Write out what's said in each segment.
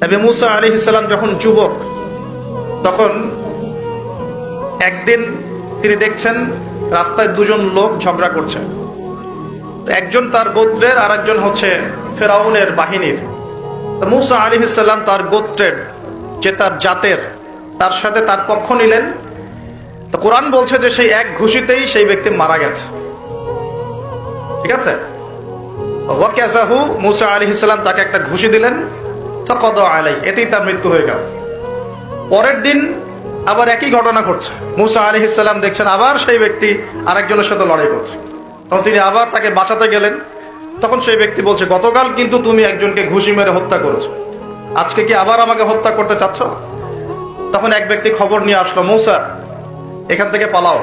নবী মুসা আলাইহিস সালাম যখন যুবক, তখন একদিন তিনি দেখছেন রাস্তায় দুজন লোক ঝগড়া করছে। একজন তার গোত্রের, আর একজন হচ্ছে ফেরাউনের বাহিনীর। তো মুসা আলাইহিস সালাম তার গোত্রের, যে তার জাতের, তার সাথে তার পক্ষ নিলেন। তো কোরআন বলছে যে সেই এক ঘুষিতেই সেই ব্যক্তি মারা গেছে। ঠিক আছে, ওয়াকাযাহু, মুসা আলাইহিস সালাম তাকে একটা ঘুষি দিলেন, ফাকাদা আলাইহি, এতেই তার মৃত্যু হয়ে গেল। পরের দিন আবার একই ঘটনা ঘটছে। মুসা আলাইহিস সালাম দেখছেন আবার সেই ব্যক্তি আরেকজনের সাথে লড়াই করছে। তখন তিনি আবার তাকে বাঁচাতে গেলেন। তখন সেই ব্যক্তি বলছে, গতকাল কিন্তু তুমি একজনকে ঘুষি মেরে হত্যা করেছো, আজকে কি আবার আমাকে হত্যা করতে চাচ্ছ? তখন এক ব্যক্তি খবর নিয়ে আসলো, মুসা এখান থেকে পালাও,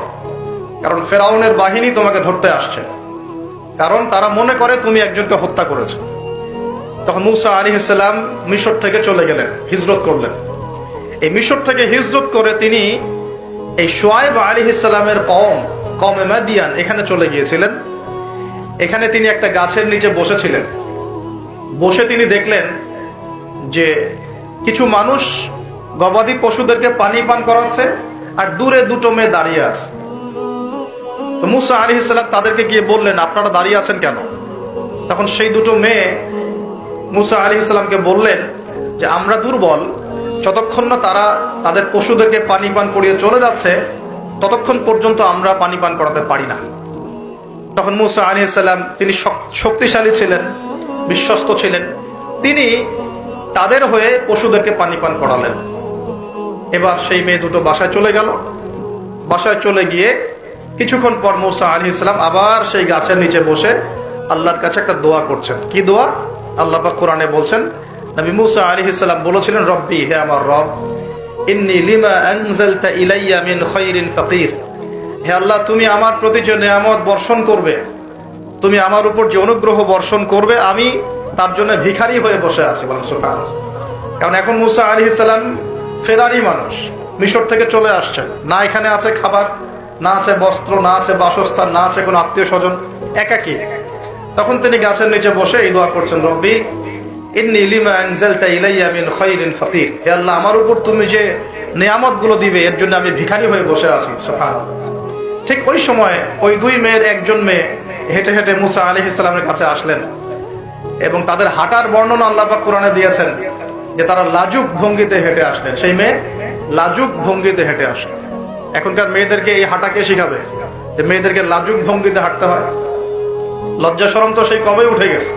কারণ ফেরাউনের বাহিনী তোমাকে ধরতে আসছে, কারণ তারা মনে করে তুমি একজনকে হত্যা করেছো। তখন মুসা আলাইহিস সালাম মিশর থেকে চলে গেলেন, হিজরত করলেন। এই মিশর থেকে হিজরত করে তিনি এই শুআয়ব আলাইহিস সালামের কওমে মাদিয়ান এখানে চলে গিয়েছিলেন। এখানে তিনি একটা গাছের নিচে বসেছিলেন। বসে তিনি দেখলেন যে কিছু মানুষ গবাদি পশুদেরকে পানি পান করাচ্ছে, আর দূরে দুটো মেয়ে দাঁড়িয়ে আছে। তো মুসা আলাইহিস সালাম তাদেরকে গিয়ে বললেন, আপনারা দাঁড়িয়ে আছেন কেন? তখন সেই দুটো মেয়ে মুসা আলাইহিস সালামকে বললেন যে আমরা দুর্বল, যতক্ষণ না তারা তাদের পশুদেরকে পানি পান করিয়ে চলে যাচ্ছে ততক্ষণ পর্যন্ত আমরা পানি পান করাতে পারি না। তখন মুসা আলাইহিস সালাম, তিনি শক্তিশালী ছিলেন, বিশ্বস্ত ছিলেন, তিনি তাদের হয়ে পশুদেরকে পানি পান করালেন। এবার সেই মেয়ে দুটো বাসায় চলে গেল। বাসায় চলে গিয়ে কিছুক্ষণ পর মুসা আলাইহিস সালাম আবার সেই গাছের নিচে বসে আল্লাহর কাছে একটা দোয়া করছেন। কি দোয়া? আল্লাহ পাক কোরআনে বলছেন, নবী মুসা আলাইহিস সালাম বলেছিলেন, রব্বি, হে আমার রব, ইন্নী লিমা আনজালতা ইলাইয়া মিন খায়রিন ফাকির, হে আল্লাহ, তুমি আমার প্রতি যে নিয়ামত বর্ষণ করবে, তুমি আমার উপর যে অনুগ্রহ বর্ষণ করবে, আমি তার জন্য ভিখারি হয়ে বসে আছি। বলেন সুবহানাল্লাহ। কারণ এখন মুসা আলাইহিস সালাম ফেরারি মানুষ, মিশর থেকে চলে আসছেন, না এখানে আছে খাবার, না আছে বস্ত্র, না আছে বাসস্থান, না আছে কোনো আত্মীয় স্বজন, একাকী। তখন তিনি গাছের নিচে বসে এই দোয়া করছেন, রব্বি ইন্নী লিমা আনজালতা ইলাইয়া মিন খায়রিন ফাকির, হে আল্লাহ, আমার উপর তুমি যে নিয়ামতগুলো দিবে এর জন্য আমি ভিখারি হয়ে বসে আছি। সুবহানাল্লাহ। ঠিক ওই সময় ওই দুই মেয়ের একজন মেয়ে হেঁটে হেঁটে মুসা আলাইহিস সালামের কাছে আসলেন, এবং তাদের হাঁটার বর্ণনা আল্লাহ পাক কোরআনে দিয়েছেন যে তারা লাজুক ভঙ্গিতে হেঁটে আসলেন। সেই মেয়ে লাজুক ভঙ্গিতে হেঁটে আসলেন। এখনকার মেয়েদেরকে এই হাঁটা কে শিখাবে যে মেয়েদেরকে লাজুক ভঙ্গিতে হাঁটতে হয়? লজ্জা শরম তো সেই কবে উঠে গেছে।